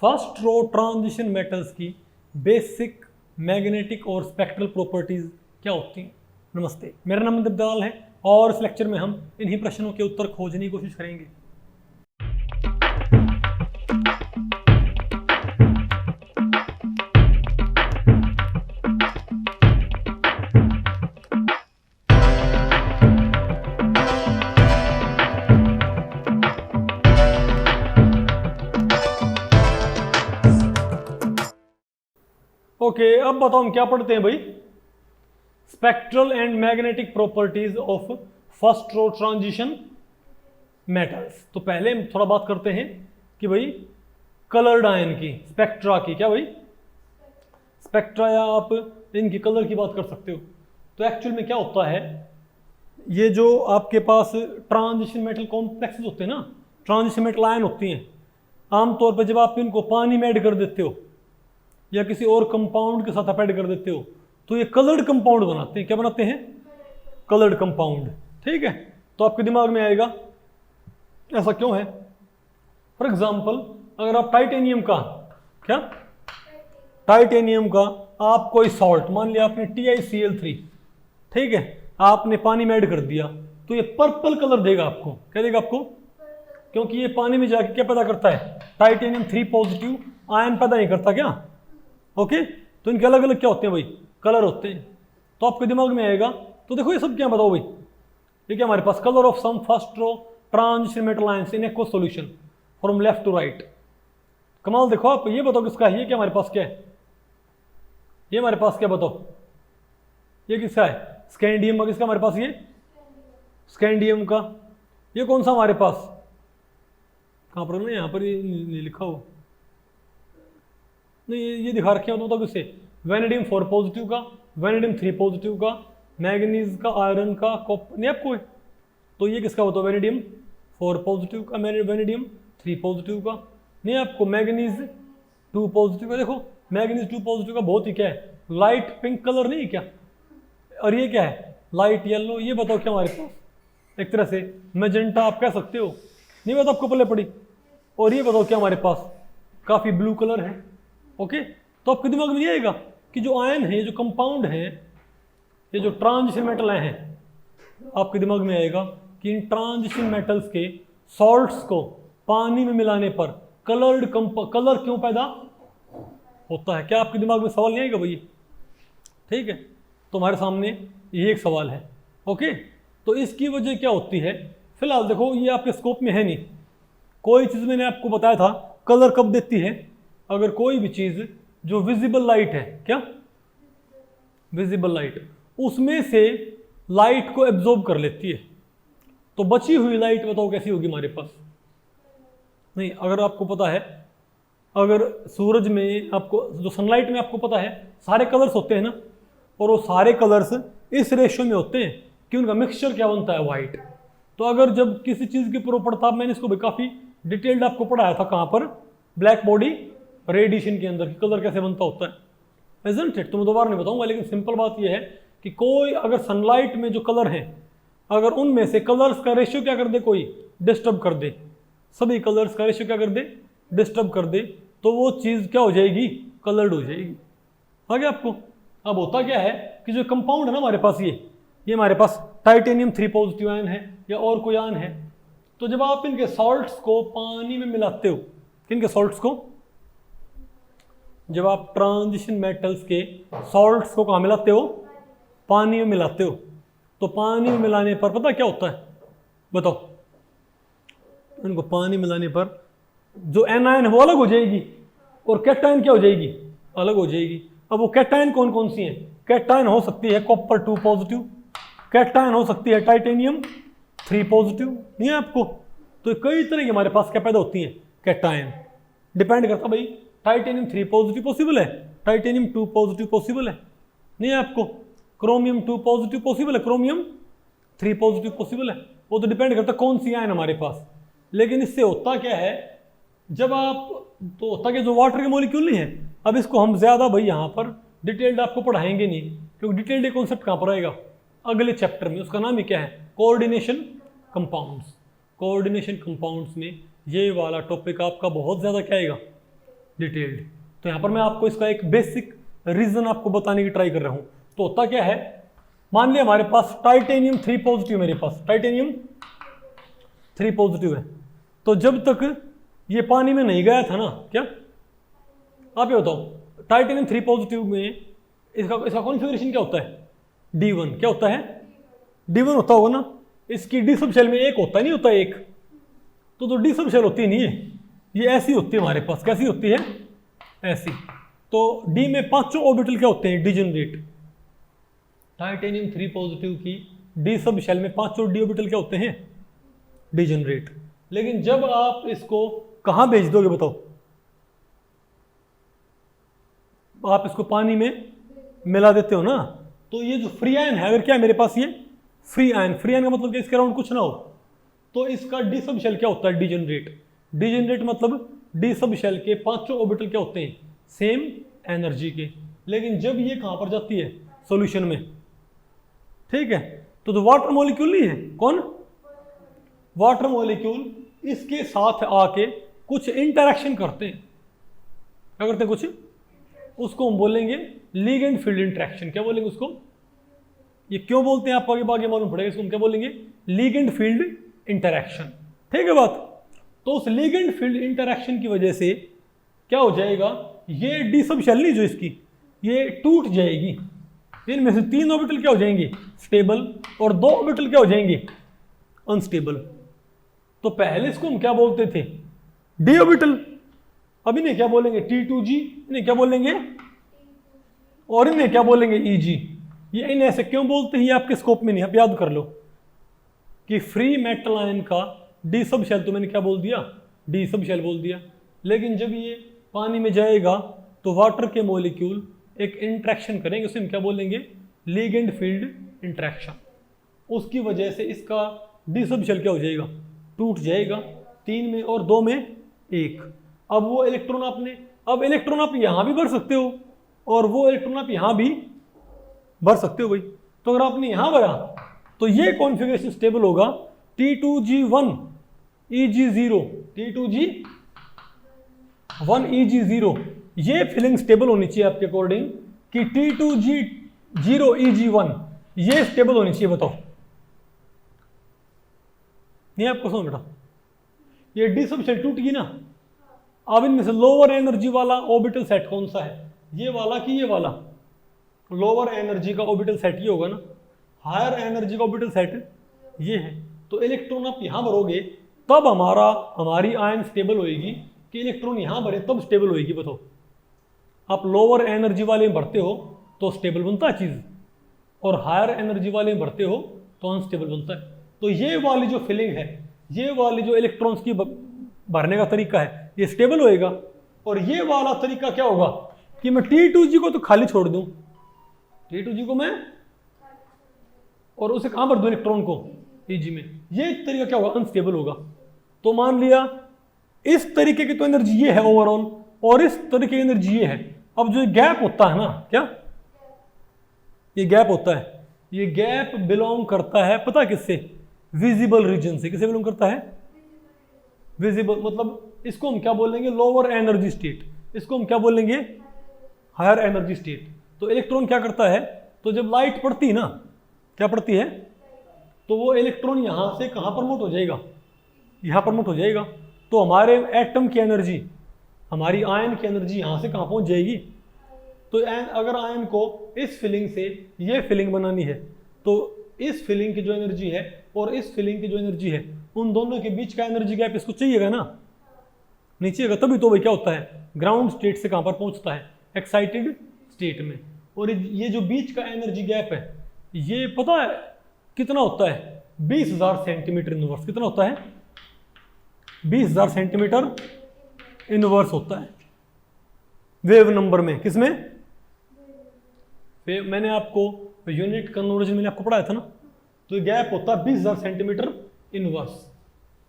First row transition metals की basic magnetic और spectral properties क्या होती हैं। नमस्ते, मेरा नाम दीपदयाल है और इस लेक्चर में हम इन्हीं प्रश्नों के उत्तर खोजने की कोशिश करेंगे। ओके, अब बताओ हम क्या पढ़ते हैं भाई। Spectral and magnetic properties of first row transition metals. तो पहले हम थोड़ा बात करते हैं कि भाई कलर्ड आयन की, स्पेक्ट्रा की। क्या भाई स्पेक्ट्रा, या आप इनकी कलर की बात कर सकते हो। तो एक्चुअल में क्या होता है, ये जो आपके पास ट्रांजिशन मेटल कॉम्प्लेक्सेस होते हैं ना, ट्रांजिशन मेटल आयन होती हैं, आमतौर पर जब आप इनको पानी में ऐड कर देते हो या किसी और कंपाउंड के साथ ऐड कर देते हो तो ये कलर्ड कंपाउंड बनाते हैं। क्या बनाते हैं? Coloured compound. ठीक है, तो आपके दिमाग में आएगा ऐसा क्यों है। फॉर एग्जांपल, अगर आप टाइटेनियम का, क्या टाइटेनियम का आप कोई सॉल्ट, मान लिया आपने TiCl3, ठीक है, आपने पानी में ऐड कर दिया तो ये पर्पल कलर देगा आपको। क्या देगा आपको? क्योंकि ये पानी में जाके क्या पैदा करता है? टाइटेनियम 3 पॉजिटिव आयन पैदा नहीं करता क्या? ओके, तो इनके अलग अलग क्या होते हैं भाई? कलर होते हैं। तो आपके दिमाग में आएगा, तो देखो ये सब क्या बताओ भाई, ये क्या हमारे पास colour of some first row transition metal ions in aqueous solution from left to right. कमाल, देखो आप ये बताओ किसका है, ये क्या हमारे पास क्या है, ये हमारे पास क्या बताओ, ये किसका है? स्कैंडियम का। किसका हमारे पास? ये स्कैंडियम का। ये कौन सा हमारे पास? कहाँ पर? नहीं, यहाँ पर ये नहीं लिखा हो, नहीं ये दिखा रखे हो तो किससे? वेनेडियम 4 पॉजिटिव का, वेनेडियम 3 पॉजिटिव का, मैग्नीज का, आयरन का, कॉपर, नहीं आपको। तो ये किसका बताओ? वेनेडियम 4 पॉजिटिव का, वेनेडियम 3 पॉजिटिव का, नहीं आपको मैग्नीज 2 पॉजिटिव का। देखो मैग्नीज 2 पॉजिटिव का बहुत ही क्या है, लाइट पिंक कलर नहीं है क्या, और ये क्या है? Light yellow. ये बताओ क्या हमारे पास? एक तरह से मैजेंटा आप कह सकते हो, नहीं बताओ आपको पल्ले पड़ी। और ये बताओ क्या हमारे पास? काफी ब्लू कलर है। ओके, तो आपके दिमाग में ये आएगा कि जो आयन है, जो कंपाउंड है, ये जो ट्रांजिशन मेटल हैं, आपके दिमाग में आएगा कि इन ट्रांजिशन मेटल्स के सॉल्ट्स को पानी में मिलाने पर कलर क्यों पैदा होता है। क्या आपके दिमाग में सवाल नहीं आएगा भाई? ठीक है, तो हमारे सामने ये एक सवाल है। ओके, तो इसकी वजह क्या होती है? फिलहाल देखो ये आपके स्कोप में है नहीं, कोई चीज़ मैंने आपको बताया था कलर कब देती है, अगर कोई भी चीज़ जो विजिबल लाइट है, क्या विजिबल लाइट, उसमें से लाइट को एब्जॉर्ब कर लेती है, तो बची हुई लाइट बताओ कैसी होगी हमारे पास? नहीं, अगर आपको पता है, अगर सूरज में आपको, जो सनलाइट में आपको पता है सारे कलर्स होते हैं ना, और वो सारे कलर्स इस रेशियो में होते हैं कि उनका मिक्सचर क्या बनता है? वाइट। तो अगर जब किसी चीज़ के ऊपर पड़ता, मैंने इसको भी काफ़ी डिटेल्ड आपको पढ़ाया था, कहाँ पर? ब्लैक बॉडी रेडिएशन के अंदर कलर कैसे बनता होता है, इजंट इट? तो मैं दोबारा नहीं बताऊंगा, लेकिन सिंपल बात यह है कि कोई अगर सनलाइट में जो कलर हैं, अगर उनमें से कलर्स का रेशियो क्या कर दे, कोई डिस्टर्ब कर दे, सभी कलर्स का रेशियो क्या कर दे? डिस्टर्ब कर दे, तो वो चीज़ क्या हो जाएगी? कलर्ड हो जाएगी। आगे आपको अब होता क्या है कि जो कंपाउंड है ना हमारे पास, ये हमारे पास टाइटेनियम 3 पॉजिटिव आयन है या और कोई आयन है, तो जब आप इनके सॉल्ट्स को पानी में मिलाते हो, किनके सॉल्ट्स को? जब आप ट्रांजिशन मेटल्स के सॉल्ट्स को कहाँ मिलाते हो? पानी में मिलाते हो। तो पानी में मिलाने पर पता क्या होता है, बताओ? इनको पानी मिलाने पर जो एनायन है वो अलग हो जाएगी, और कैटायन क्या हो जाएगी? अलग हो जाएगी। अब वो कैटायन कौन कौन सी हैं? कैटायन हो सकती है कॉपर 2 पॉजिटिव, कैटायन हो सकती है टाइटेनियम 3 पॉजिटिव, नहीं है आपको? तो कई तरह की हमारे पास क्या पैदा होती हैं? कैटायन। डिपेंड करता भाई, टाइटेनियम 3 पॉजिटिव पॉसिबल है, टाइटेनियम 2 पॉजिटिव पॉसिबल है, नहीं है आपको? क्रोमियम 2 पॉजिटिव पॉसिबल है, क्रोमियम 3 पॉजिटिव पॉसिबल है। वो तो डिपेंड करता है कौन सी आयन हमारे पास। लेकिन इससे होता क्या है, जब आप, तो होता क्या, जो वाटर के मॉलिक्यूल नहीं है, अब इसको हम ज़्यादा भाई यहाँ पर डिटेल्ड आपको पढ़ाएंगे नहीं, क्योंकि डिटेल्ड कॉन्सेप्ट कहाँ पर आएगा? अगले चैप्टर में। उसका नाम ही क्या है? Coordination compounds. कोऑर्डिनेशन कंपाउंड्स में ये वाला टॉपिक आपका बहुत ज़्यादा क्या आएगा? डिटेल्ड। तो यहाँ पर मैं आपको इसका एक बेसिक रीजन आपको बताने की ट्राई कर रहा हूँ। तो होता क्या है, मान लिया हमारे पास टाइटेनियम 3 पॉजिटिव, मेरे पास टाइटेनियम 3 पॉजिटिव है। तो जब तक ये पानी में नहीं गया था ना, क्या आप ये बताओ, टाइटेनियम 3 पॉजिटिव में इसका कॉन्फ़िगरेशन क्या होता है, D1। क्या होता है, D1 होता होगा ना। इसकी डी सब शेल में एक होता है, नहीं होता एक, तो डी सब शेल होती नहीं है, ये ऐसी होती है हमारे पास। कैसी होती है, ऐसी। तो डी में 5 ऑर्बिटल क्या होते हैं, डिजेनरेट। टाइटेनियम 3 पॉजिटिव की डी सब शेल में 5 डी ऑर्बिटल क्या होते हैं, डिजेनरेट। लेकिन जब आप इसको कहां भेज दोगे बताओ, आप इसको पानी में मिला देते हो ना, तो ये जो फ्री आयन है, अगर क्या है मेरे पास ये फ्री आयन, फ्री आयन का मतलब कि इसके अराउंड कुछ ना हो, तो इसका डी सब शेल क्या होता है, डिजेनरेट। डिजेनरेट मतलब डी सब शेल के 5 ऑर्बिटल क्या होते हैं, सेम एनर्जी के। लेकिन जब ये कहां पर जाती है, सॉल्यूशन में, ठीक है, तो वाटर मॉलिक्यूल नहीं है, कौन, वाटर मॉलिक्यूल इसके साथ आके कुछ इंटरेक्शन करते हैं। क्या करते हैं, कुछ, उसको हम बोलेंगे लिगेंड फील्ड इंटरेक्शन। क्या बोलेंगे उसको, ये क्यों बोलते हैं आपको आगे मालूम पड़ेगा, इसको हम क्या बोलेंगे, लिगेंड फील्ड इंटरेक्शन। ठीक है बात। तो उस लिगेंड फील्ड इंटरेक्शन की वजह से क्या हो जाएगा, ये डी सब शेल नहीं जो इसकी, ये टूट जाएगी। इनमें से 3 ऑर्बिटल क्या हो जाएंगे, स्टेबल, और 2 ऑर्बिटल क्या हो जाएंगे, अनस्टेबल। तो पहले इसको हम क्या बोलते थे, डी ऑर्बिटल। अब इन्हें क्या बोलेंगे, T2G, इन्हें क्या बोलेंगे, और इन्हें क्या बोलेंगे, EG। ये इन्हें ऐसे क्यों बोलते हैं, ये आपके स्कोप में नहीं, आप याद कर लो कि फ्री मेटल आयन का डी सब शेल, तो मैंने क्या बोल दिया, डी सब शेल बोल दिया। लेकिन जब ये पानी में जाएगा तो वाटर के मॉलिक्यूल एक इंट्रैक्शन करेंगे, उसे हम क्या बोलेंगे, लिगेंड फील्ड इंट्रैक्शन। उसकी वजह से इसका डी सब शेल क्या हो जाएगा, टूट जाएगा, 3 में और 2 में 1। अब वो इलेक्ट्रॉन आपने, अब इलेक्ट्रॉन आप यहां भी भर सकते हो और वो इलेक्ट्रॉन आप यहां भी भर सकते हो भाई। तो अगर आपने यहां भरा तो ये कॉन्फ़िगरेशन स्टेबल होगा, T2G1 EG0, T2G1 EG0। ये फिलिंग स्टेबल होनी चाहिए आपके अकॉर्डिंग कि T2G0 EG1 ये स्टेबल होनी चाहिए। बताओ, नहीं आपको समझ बेटा, ये डी सब शेल टूट गई ना। अब इनमें से लोअर एनर्जी वाला ऑर्बिटल सेट कौन सा है, ये वाला कि ये वाला, लोअर एनर्जी का ऑर्बिटल सेट ये होगा ना, हायर एनर्जी का ऑर्बिटल सेट ये है। तो इलेक्ट्रॉन आप यहां भरोगे तब हमारी आयन स्टेबल होएगी, कि इलेक्ट्रॉन यहां भरे तब स्टेबल होएगी। बताओ, आप लोअर एनर्जी वाले में भरते हो तो स्टेबल बनता है चीज, और हायर एनर्जी वाले में भरते हो तो अनस्टेबल बनता है। तो ये वाली जो फिलिंग है, ये वाली जो इलेक्ट्रॉन्स की भरने का तरीका है, ये स्टेबल होएगा। और ये वाला तरीका क्या होगा कि मैं T2G को तो खाली छोड़ दूं, T2G को मैं, और उसे कहां भर दूं, इलेक्ट्रॉन को EG में। ये तरीका क्या होगा, अनस्टेबल होगा। तो मान लिया इस तरीके की तो एनर्जी ये है ओवरऑल, और इस तरीके की एनर्जी ये है। अब जो गैप होता है ना, क्या ये गैप होता है, ये गैप बिलोंग करता है पता किससे, विजिबल रीजन से। किसे बिलोंग करता है, विजिबल, मतलब इसको हम क्या बोलेंगे, लोअर एनर्जी स्टेट, इसको हम क्या बोलेंगे, हायर एनर्जी स्टेट। तो इलेक्ट्रॉन क्या करता है, तो जब लाइट पड़ती है ना, क्या पड़ती है, तो वो इलेक्ट्रॉन यहां से कहां प्रमोट हो जाएगा, यहां प्रमोट हो जाएगा। तो हमारे एटम की एनर्जी, हमारी आयन की एनर्जी यहां से कहां पहुंच जाएगी। तो अगर आयन को इस फिलिंग से ये फिलिंग बनानी है, तो इस फिलिंग की जो एनर्जी है और इस फिलिंग की जो एनर्जी है, उन दोनों के बीच का एनर्जी गैप इसको चाहिएगा ना, नहीं चाहिएगा, तभी तो भाई क्या होता है, ग्राउंड स्टेट से कहां पर पहुंचता है, एक्साइटेड स्टेट में। और ये जो बीच का एनर्जी गैप है, ये पता है कितना होता है, 20,000 सेंटीमीटर इनवर्स। कितना होता है, 20,000 सेंटीमीटर इनवर्स होता है वेव नंबर में। किसमें, मैंने आपको यूनिट कन्वर्जन मैंने आपको पढ़ाया था ना, तो गैप होता है 20,000 सेंटीमीटर इनवर्स।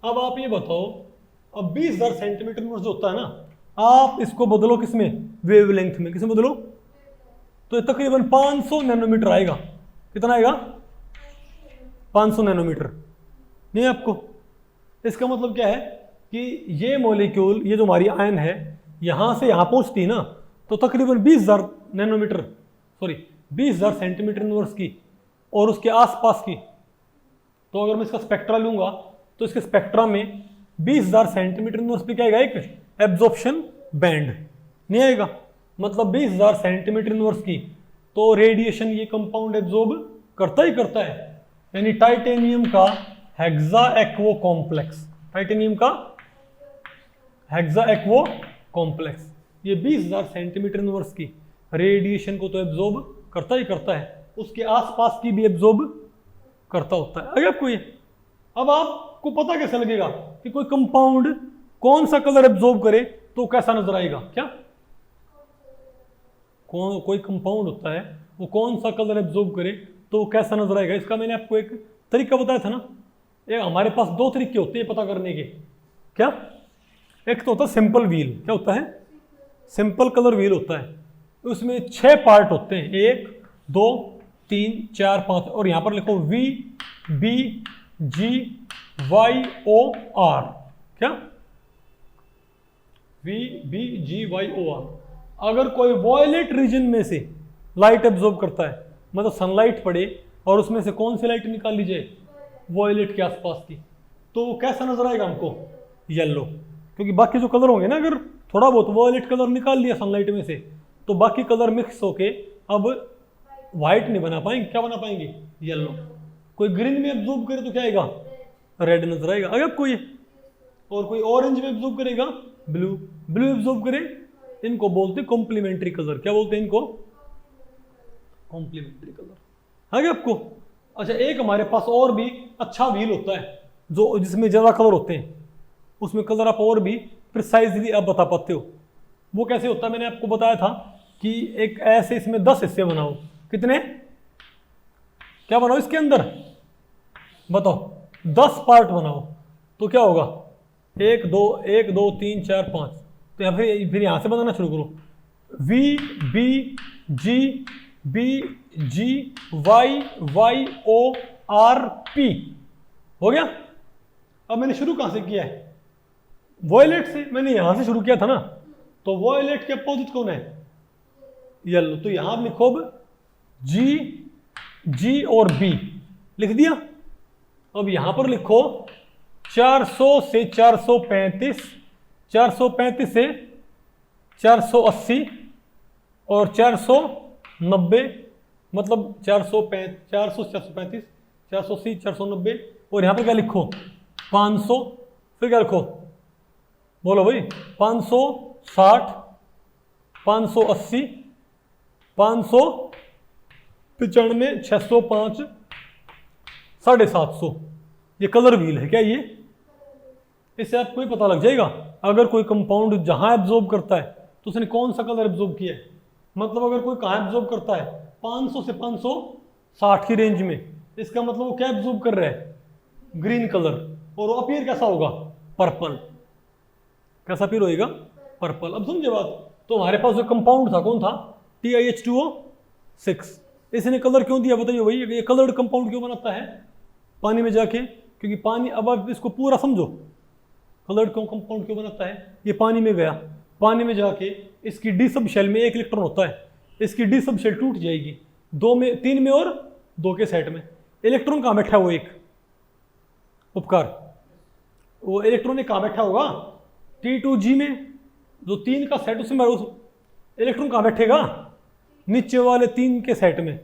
अब आप ये बताओ, अब 20,000 सेंटीमीटर इनवर्स जो होता है ना, आप इसको बदलो किसमें, वेवलेंथ में। किसमें बदलो, तो तकरीबन 500 नैनोमीटर आएगा। कितना आएगा, 500 नैनोमीटर। नहीं आपको, इसका मतलब क्या है कि ये मॉलिक्यूल, ये जो हमारी आयन है, यहाँ से यहाँ पहुँचती है ना, तो तकरीबन 20,000 नैनोमीटर, सॉरी 20,000 सेंटीमीटर इनवर्स की और उसके आसपास की। तो अगर मैं इसका स्पेक्ट्रा लूँगा तो इसके स्पेक्ट्रा में 20,000 सेंटीमीटर इनवर्स पे क्या आएगा, एक एब्जॉर्प्शन बैंड नहीं आएगा, मतलब 20,000 सेंटीमीटर इनवर्स की तो रेडिएशन ये कंपाउंड एब्जॉर्ब करता ही करता है। यानी टाइटेनियम का हेक्सा एक्वो कॉम्प्लेक्स, टाइटेनियम का हेक्सा एक्वो कॉम्प्लेक्स ये 20,000 सेंटीमीटर इनवर्स की रेडिएशन को तो एब्जॉर्ब करता ही करता है, उसके आसपास की भी एब्जॉर्ब करता होता है। अगर आपको ये, अब आपको पता कैसे लगेगा कि कोई कंपाउंड कौन सा कलर एब्जॉर्ब करे तो कैसा नजर आएगा, क्या कोई कंपाउंड होता है वो कौन सा कलर एब्जॉर्ब करे तो कैसा नजर आएगा, इसका मैंने आपको एक तरीका बताया था ना। ये हमारे पास दो तरीके होते हैं पता करने के, क्या, एक तो होता है सिंपल व्हील, क्या होता है, सिंपल कलर व्हील होता है, उसमें 6 पार्ट होते हैं, 1 2 3 4 5 और यहां पर लिखो VBGYOR, क्या VBGYOR। अगर कोई वॉयलेट रीजन में से लाइट एब्जॉर्ब करता है, मतलब सनलाइट पड़े और उसमें से कौन सी लाइट निकाल ली जाए, वॉयलेट के आसपास की, तो कैसा नजर आएगा हमको, येलो। क्योंकि बाकी जो कलर होंगे ना, अगर थोड़ा बहुत वॉयलेट कलर निकाल लिया सनलाइट में से तो बाकी कलर मिक्स होके अब व्हाइट नहीं बना पाएंगे, क्या बना पाएंगे, येलो। कोई ग्रीन में एब्जॉर्ब करे तो क्या आएगा, रेड नजर आएगा। अगर कोई और कोई ऑरेंज में एब्जॉर्ब करेगा ब्लू, ब्लू एब्जॉर्ब करे, इनको बोलते हैं कॉम्प्लीमेंट्री कलर, क्या बोलते हैं इनको, कॉम्प्लीमेंट्री कलर। आगे आपको, अच्छा एक हमारे पास और भी अच्छा व्हील होता है जो जिसमें ज्यादा कलर होते हैं, उसमें कलर आप और भी प्रिसाइजली आप बता पाते हो। वो कैसे होता है, मैंने आपको बताया था कि एक ऐसे इसमें 10 हिस्से बनाओ, कितने, क्या बनाओ इसके अंदर बताओ, 10 पार्ट बनाओ, तो क्या होगा 1 2 1 2 3 4 5, तो यहाँ फिर यहाँ से बनाना शुरू करो, VBGYYORP हो गया। अब मैंने शुरू कहाँ से किया है, वॉयलेट से, मैंने यहां से शुरू किया था ना, तो वॉयलेट के अपोजिट कौन है, येलो, तो यहां लिखो G और B लिख दिया। अब यहां पर लिखो 400 से 435, 435 से 480 और 490, मतलब 435 480 490, और यहां पर क्या लिखो 500, फिर क्या लिखो, बोलो भाई, 560 580 595 605 750, ये कलर व्हील है क्या, ये इससे आपको ही पता लग जाएगा अगर कोई कंपाउंड जहां एब्जॉर्ब करता है तो उसने कौन सा कलर एब्जॉर्ब किया है। मतलब अगर कोई कहां एब्जॉर्ब करता है 500 से 560 की रेंज में, इसका मतलब वो क्या एब्जॉर्ब कर रहा है, ग्रीन कलर, और वो अपीयर कैसा होगा, पर्पल, कैसा अपीयर होएगा, पर्पल। अब समझे बात, तो हमारे पास जो कंपाउंड था कौन था, TiH2O6, इसने कलर क्यों दिया बताइए भाई, ये कलर्ड कंपाउंड क्यों बनाता है पानी में जाके, क्योंकि पानी, अब आप इसको पूरा समझो, कलर्ड कंपाउंड क्यों बनाता है, ये पानी में गया, पानी में जाके इसकी डी सब शेल में 1 इलेक्ट्रॉन होता है, इसकी डी सब शेल टूट जाएगी, 2 में 3 में और 2 के सेट में, इलेक्ट्रॉन कहाँ बैठा वो, एक उपकार, वो इलेक्ट्रॉन कहाँ बैठा होगा, T2G में, जो 3 का सेट उसमें उस इलेक्ट्रॉन कहाँ बैठेगा, नीचे वाले 3 के सेट में,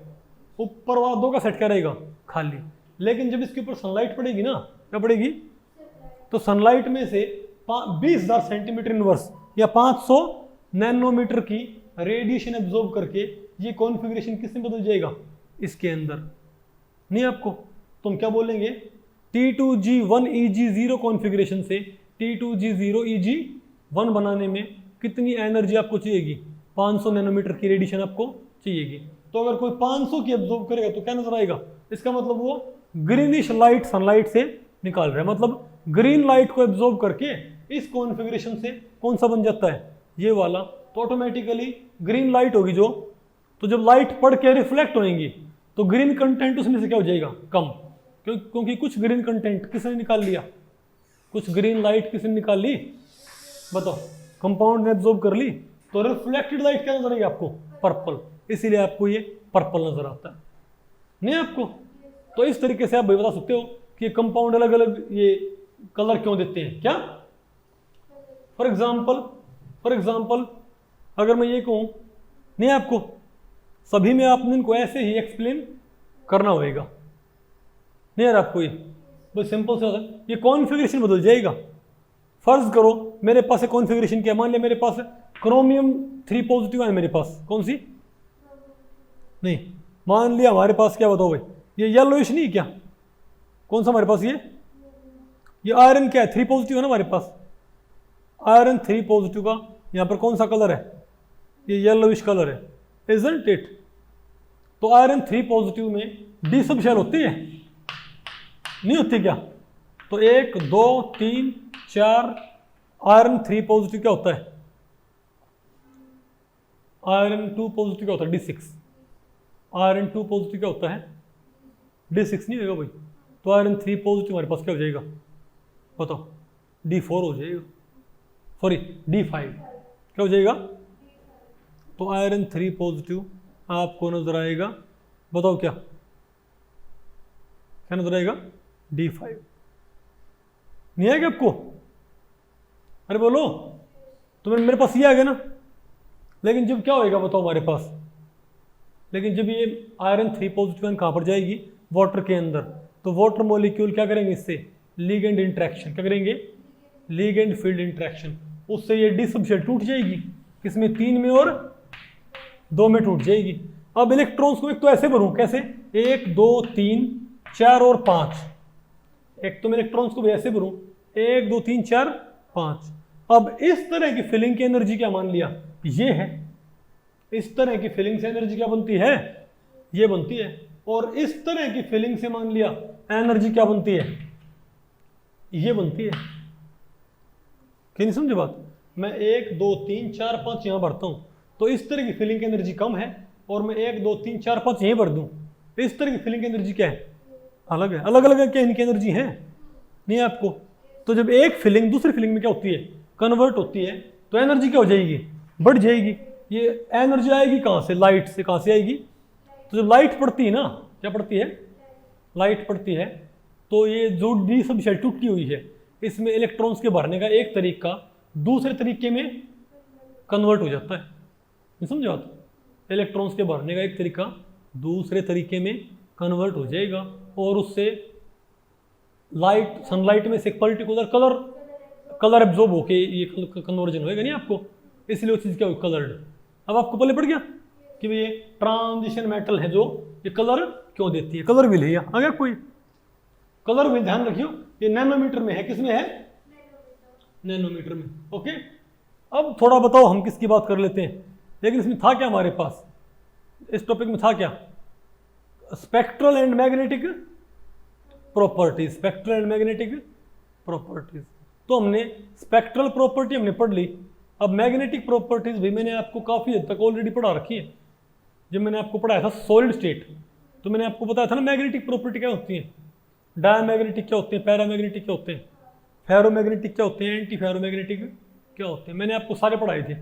ऊपर वाला 2 का सेट क्या रहेगा, खाली। लेकिन जब इसके ऊपर सनलाइट पड़ेगी ना, क्या पड़ेगी, तो सनलाइट में से 20,000 सेंटीमीटर इनवर्स या 500 नैनोमीटर की रेडिएशन एब्जॉर्ब करके ये कॉन्फ़िगरेशन किस में बदल जाएगा, इसके अंदर नहीं आपको, तो हम क्या बोलेंगे, T2G1EG0 कॉन्फ़िगरेशन से T2G0EG1 बनाने में कितनी एनर्जी आपको चाहिएगी, 500 नैनोमीटर की रेडिएशन आपको चाहिएगी। तो अगर कोई 500 की एब्जॉर्ब करेगा तो क्या नजर आएगा, इसका मतलब वो ग्रीनिश लाइट सनलाइट से निकाल रहा है, मतलब ग्रीन लाइट को एब्जॉर्ब करके इस कॉन्फ़िगरेशन से कौन सा बन जाता है, ये वाला, तो ऑटोमेटिकली ग्रीन लाइट होगी जो, तो जब लाइट पड़ के रिफ्लेक्ट होएंगी तो ग्रीन कंटेंट उसमें से क्या हो जाएगा, कम, क्योंकि कुछ ग्रीन कंटेंट किसने निकाल लिया, कुछ ग्रीन लाइट किसने निकाल ली, बताओ, कंपाउंड ने एब्जॉर्ब कर ली, तो रिफ्लेक्टेड लाइट क्या नजर आएगी आपको? पर्पल, इसीलिए आपको ये पर्पल नजर आता है, नहीं आपको? तो इस तरीके से आप भाई बता सकते हो कि कंपाउंड अलग अलग ये कलर क्यों देते हैं क्या। फॉर एग्जाम्पल अगर मैं ये कहूं, नहीं आपको सभी में आपने इनको ऐसे ही एक्सप्लेन करना होगा, नहीं यार आपको ये बस सिंपल से होता है, ये कॉन्फ़िगरेशन बदल जाएगा। फर्ज करो मेरे पास एक कॉन्फ़िगरेशन क्या, मान लिया मेरे पास क्रोमियम 3 पॉजिटिव है, मेरे पास कौन सी, नहीं मान लिया हमारे पास क्या बताओ भाई, ये येलोइश नहीं क्या, कौन सा हमारे पास ये आयरन क्या है, 3 पॉजिटिव है ना हमारे पास, आयरन 3 पॉजिटिव का यहाँ पर कौन सा कलर है, ये येलोइश कलर है, इजंट इट? तो आयरन 3 पॉजिटिव में डी सब शेल होती है, नहीं होती क्या? तो 1 2 3 4 आयरन 3 पॉजिटिव क्या होता है, आयरन 2 पॉजिटिव क्या होता है, D6, आयरन 2 पॉजिटिव क्या होता है, D6 नहीं होगा भाई, तो आयरन 3 पॉजिटिव हमारे पास क्या हो जाएगा बताओ, D4 हो जाएगा, सॉरी D5 क्या हो जाएगा, तो आयरन 3 पॉजिटिव आपको नजर आएगा, बताओ क्या नजर आएगा, D5, नहीं आएगा आपको? अरे बोलो, तो मेरे पास ये आ गया ना, लेकिन जब क्या होएगा बताओ हमारे पास, लेकिन जब ये आयरन 3 पॉजिटिव कहाँ पर जाएगी, वाटर के अंदर, तो वाटर मॉलिक्यूल क्या करेंगे इससे, लिगेंड इंट्रैक्शन, क्या करेंगे, लिगेंड फील्ड इंट्रैक्शन, उससे ये डी सब शेल टूट जाएगी, किसमें 3 में और 2 में टूट जाएगी। अब इलेक्ट्रॉन्स को एक तो ऐसे भरूं, कैसे, 1 2 3 4 और 5, एक तो मैं इलेक्ट्रॉन्स को भी ऐसे भरूं 1 2 3 4 5। अब इस तरह की फिलिंग की एनर्जी क्या मान लिया, ये है, इस तरह की फिलिंग से एनर्जी क्या बनती है, ये बनती है, और इस तरह की फिलिंग से मान लिया एनर्जी क्या बनती है, ये बनती है। क्या नहीं समझे बात, मैं 1 2 3 4 5 यहां भरता हूं, तो इस तरह की फिलिंग की एनर्जी कम है, और मैं 1 2 3 4 5 यहीं भर दूं, इस तरह की फिलिंग की एनर्जी क्या है, अलग है, अलग अलग क्या इनकी एनर्जी है, नहीं है आपको? तो जब एक फिलिंग दूसरी फिलिंग में क्या होती है, कन्वर्ट होती है, तो एनर्जी क्या हो जाएगी, बढ़ जाएगी। ये एनर्जी आएगी कहाँ से, लाइट से, कहाँ से आएगी, तो जब लाइट पड़ती है ना, क्या पड़ती है, लाइट पड़ती है, तो ये जो डी सब शेल टूटी हुई है, इसमें इलेक्ट्रॉन्स के भरने का एक तरीका दूसरे तरीके में कन्वर्ट हो जाता है, नहीं समझे बात, इलेक्ट्रॉन्स के भरने का एक तरीका दूसरे तरीके में कन्वर्ट हो जाएगा, और उससे लाइट, सनलाइट में से एक पर्टिकुलर कलर एब्जॉर्ब होके ये कन्वर्जन होएगा, नहीं आपको, इसलिए वो चीज़ क्या हुई, कलर्ड। अब आपको पहले पड़ गया कि भाई ये ट्रांजिशन मेटल है जो ये कलर क्यों देती है, कलर व्हील है, या अगर कोई कलर व्हील ध्यान रखियो, ये नैनोमीटर में है, किसमें है, नैनोमीटर में, ओके। अब थोड़ा बताओ हम किसकी बात कर लेते हैं, लेकिन इसमें था क्या हमारे पास, इस टॉपिक में था क्या, spectral and magnetic properties, spectral and magnetic properties. तो हमने स्पेक्ट्रल प्रॉपर्टी हमने पढ़ ली, अब मैग्नेटिक प्रॉपर्टीज भी मैंने आपको काफ़ी हद तक ऑलरेडी पढ़ा रखी है। जब मैंने आपको पढ़ाया था सॉलिड स्टेट, तो मैंने आपको बताया था ना मैग्नेटिक प्रॉपर्टी क्या होती है, डायमैग्नेटिक क्या होते हैं, पैरामैग्नेटिक क्या होते हैं, फेरोमैग्नेटिक क्या होते हैं, एंटी फेरोमैग्नेटिक क्या होते हैं, मैंने आपको सारे पढ़ाए थे।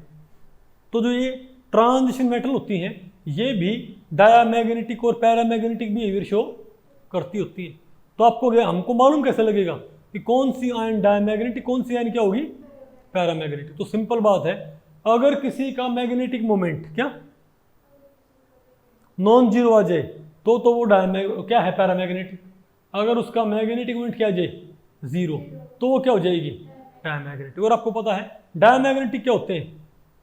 तो जो ये ट्रांजिशन मेटल होती हैं, ये भी डायमैग्नेटिक और पैरामैग्नेटिक बिहेवियर शो करती होती है। तो आपको हमको मालूम कैसे लगेगा कि कौन सी आयन डायमैग्नेटिक, कौन सी आयन क्या होगी, पैरामैग्नेटिक। तो सिंपल बात है, अगर किसी का मैग्नेटिक मोमेंट क्या नॉन जीरो आ जाए तो वो क्या है, पैरामैग्नेटिक। अगर उसका मैग्नेटिक मोमेंट क्या आ जाए, जीरो, तो वो क्या हो जाएगी, डायमैग्नेटिक। और आपको पता है डायमैग्नेटिक क्या होते हैं,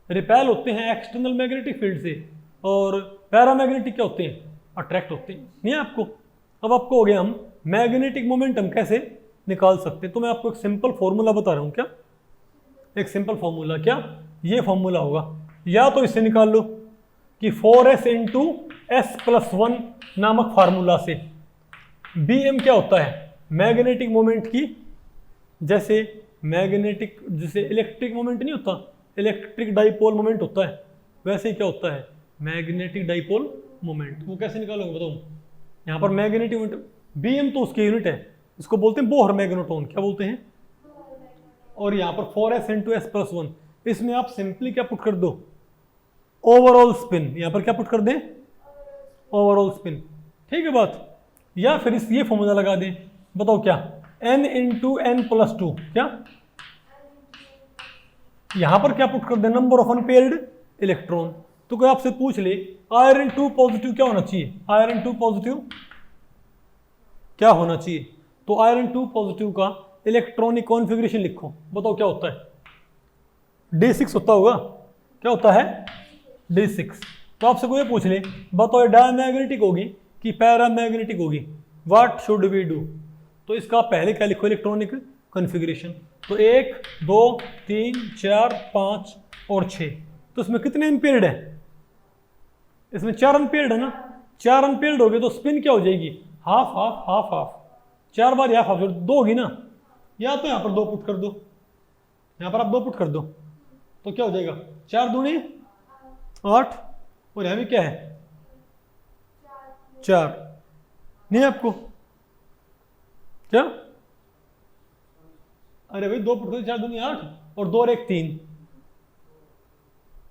रिपेल होते हैं एक्सटर्नल मैग्नेटिक फील्ड से, और पैरामैग्नेटिक क्या होते हैं, अट्रैक्ट होते हैं, नहीं है आपको। अब आपको हो गया हम मैग्नेटिक मोमेंटम कैसे निकाल सकते हैं। तो मैं आपको एक सिंपल फॉर्मूला बता रहा हूं, क्या एक सिंपल फॉर्मूला, क्या ये फॉर्मूला होगा, या तो इससे निकाल लो कि 4s इंटू s+1 नामक फार्मूला से bm क्या होता है, मैग्नेटिक मोमेंट की, जैसे मैग्नेटिक, जैसे इलेक्ट्रिक मोमेंट नहीं होता, इलेक्ट्रिक डाइपोल मोमेंट होता है, वैसे ही क्या होता है, मैग्नेटिक डाइपोल मोमेंट। वो कैसे निकालोगे बताओ, यहाँ पर मैग्नेटिक मोमेंट bm तो उसकी यूनिट है, इसको बोलते हैं बोहर मैग्नेटोन, क्या बोलते हैं, और यहाँ पर 4s इंटू s+1, इसमें आप सिंपली क्या पुट कर दो, ओवरऑल स्पिन, यहां पर क्या पुट कर दें, ओवरऑल स्पिन, ठीक है बात। या फिर इस ये फॉर्मूला लगा दें, बताओ क्या, n into N plus two, क्या यहां पर क्या पुट कर दें, नंबर ऑफ अनपेयर्ड इलेक्ट्रॉन। तो कोई आपसे पूछ ले आयरन 2 पॉजिटिव क्या होना चाहिए, आयरन 2 पॉजिटिव क्या होना चाहिए, तो आयरन 2 पॉजिटिव का इलेक्ट्रॉनिक कॉन्फ़िगरेशन लिखो, बताओ क्या होता है, D6 होता होगा, क्या होता है, D6। तो आपसे कोई पूछ ले बताओ ये डायमैग्नेटिक होगी कि पैरामैग्नेटिक होगी, व्हाट शुड वी डू, तो इसका पहले क्या लिखो, इलेक्ट्रॉनिक कॉन्फ़िगरेशन। तो 1 2 3 4 5 और 6, तो इसमें कितने एम्पेयर्ड है, इसमें 4 एम्पेयर्ड है ना, 4 एम्पेयर्ड हो गए तो स्पिन क्या हो जाएगी, हाफ हाफ हाफ हाफ, 4 बार हाफ हाफ, 2 होगी ना, या तो यहाँ पर 2 पुट कर दो, यहाँ पर आप 2 पुट कर दो, तो क्या हो जाएगा, 4 दूनी 8, और यहाँ भी क्या है 4, नहीं आपको क्या, अरे भाई 2 पुट कर दो, 4 दूनी 8 और 2 और 1 3,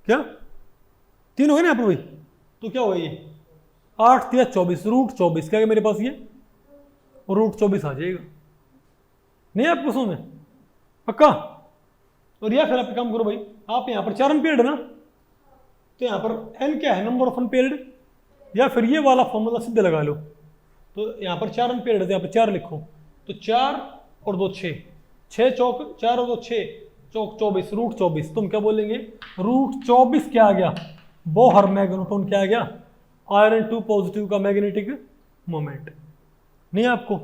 क्या 3 हो गए ना यहाँ पर भाई, तो क्या होगा ये 8 3 24, रूट 24, क्या है मेरे पास ये रूट 24 आ जाएगा, नहीं आपको समझ में, पक्का। और या फिर आप काम करो भाई, आप यहाँ पर 4 एम्पेयर्ड है ना, तो यहाँ पर n क्या है, नंबर ऑफ अनपेयर्ड, या फिर ये वाला फॉर्मूला सीधे लगा लो, तो यहाँ पर 4 एम्पेयर्ड है तो यहाँ पर 4 लिखो, तो 4 और 2 6, 6 चौक 4 और 2 6 चौक 24, रूट 24, तुम क्या बोलेंगे, रूट 24 क्या आ गया, बोहर मैग्नेटोन क्या आ गया, आयरन 2 पॉजिटिव का मैग्नेटिक मोमेंट, नहीं आपको।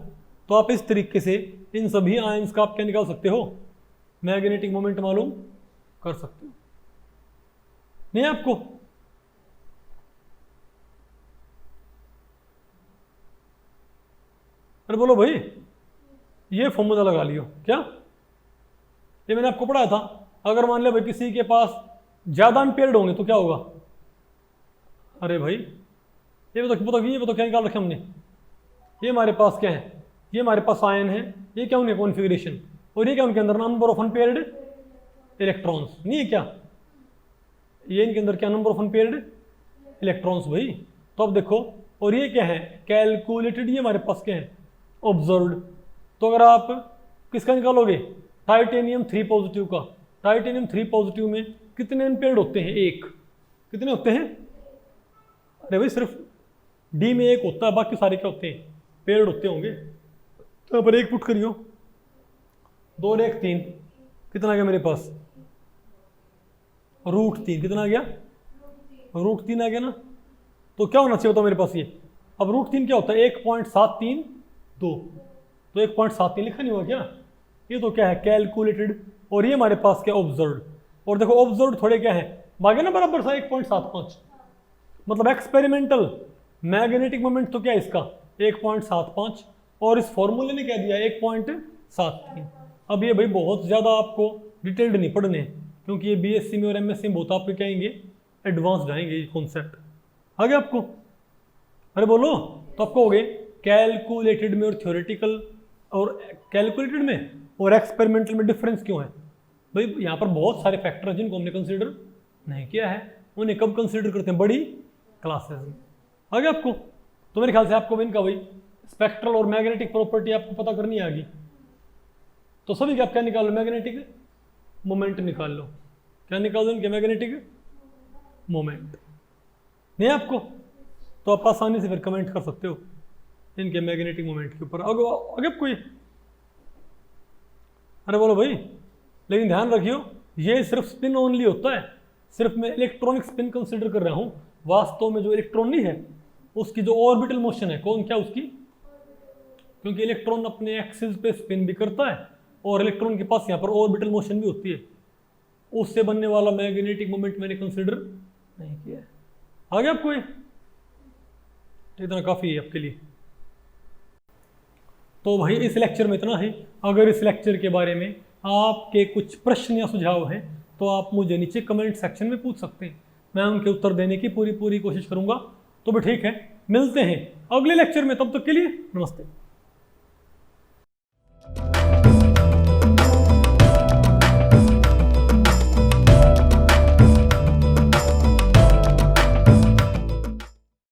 तो आप इस तरीके से इन सभी आयंस का आप क्या निकाल सकते हो, मैग्नेटिक मोमेंट मालूम कर सकते हो, नहीं आपको। अरे बोलो भाई, ये फॉर्मूला लगा लियो, क्या ये मैंने आपको पढ़ाया था, अगर मान लिया भाई किसी के पास ज्यादा एम्पेयर्ड होंगे तो क्या होगा, अरे भाई ये बताओ क्या निकाल रखे हमने, ये हमारे पास क्या है, ये हमारे पास आयन है, ये क्या उनके कॉन्फ़िगरेशन, और ये क्या उनके अंदर नंबर ऑफ अनपेयर्ड इलेक्ट्रॉन्स, नहीं है क्या, ये इनके अंदर क्या नंबर ऑफ अनपेयर्ड इलेक्ट्रॉन्स भाई। तो अब देखो, और ये क्या है कैलकुलेटेड, ये हमारे पास क्या है ऑब्जर्व्ड। तो अगर आप किसका निकालोगे, टाइटेनियम 3 पॉजिटिव का, टाइटेनियम 3 पॉजिटिव में कितने एम्पेयर्ड होते हैं, 1, कितने होते हैं, अरे भाई सिर्फ डी में 1 होता है, बाकी सारे क्या होते हैं पेयर्ड होते होंगे, तो यहाँ पर 1 पुट करियो, 2 और 1 3, कितना आ गया मेरे पास, रूट 3, कितना आ गया, रूट 3 आ गया ना। तो क्या होना चाहिए होता मेरे पास ये, अब रूट 3 क्या होता है 1.732, तो 1.73 लिखा नहीं हुआ क्या, ये तो क्या है कैलकुलेटेड, और ये हमारे पास क्या ऑब्जर्व्ड, और देखो ऑब्जर्व्ड थोड़े क्या है भागे ना बराबर सा 1.75, मतलब एक्सपेरिमेंटल मैग्नेटिक मोमेंट तो क्या है इसका 1.75, और इस फॉर्मूले ने क्या दिया 1.73। अब ये भाई बहुत ज़्यादा आपको डिटेल्ड नहीं पढ़ने, क्योंकि ये बीएससी में और एमएससी में बहुत आपके क्या आएंगे एडवांस्ड आएंगे ये कॉन्सेप्ट, आ गया आपको। अरे बोलो, तो आपको हो गए कैलकुलेटेड में और थ्योरेटिकल, और कैलकुलेटेड में और एक्सपेरिमेंटल में डिफरेंस क्यों है भाई, यहाँ पर बहुत सारे फैक्टर हैं जिनको हमने कंसीडर नहीं किया है, उन्हें कब कंसीडर करते हैं, बड़ी क्लासेस में, आ गया आपको। तो मेरे ख्याल से आपको इनका भाई स्पेक्ट्रल और मैग्नेटिक प्रॉपर्टी आपको पता करनी आएगी, तो सभी क्या आप क्या निकाल लो, मैग्नेटिक मोमेंट निकाल लो, क्या निकाल दो इनके मैग्नेटिक मोमेंट, नहीं आपको, तो आप आसानी से फिर कमेंट कर सकते हो इनके मैग्नेटिक मोमेंट के ऊपर, आगे कोई, अरे बोलो भाई, लेकिन ध्यान रखियो ये सिर्फ स्पिन ओनली होता है, सिर्फ मैं इलेक्ट्रॉनिक स्पिन कंसिडर कर रहा हूँ, वास्तव में जो इलेक्ट्रॉन नहीं है उसकी जो ऑर्बिटल मोशन है कौन क्या उसकी, क्योंकि इलेक्ट्रॉन अपने एक्सिस पे स्पिन भी करता है और इलेक्ट्रॉन के पास यहाँ पर ऑर्बिटल मोशन भी होती है, उससे बनने वाला मैग्नेटिक मोमेंट मैंने कंसिडर नहीं किया है, आगे आपको इतना काफ़ी है आपके लिए। तो भाई इस लेक्चर में इतना ही, अगर इस लेक्चर के बारे में आपके कुछ प्रश्न या सुझाव हैं तो आप मुझे नीचे कमेंट सेक्शन में पूछ सकते हैं, मैं उनके उत्तर देने की पूरी कोशिश करूंगा। तो भी ठीक है, मिलते हैं अगले लेक्चर में, तब तक के लिए नमस्ते।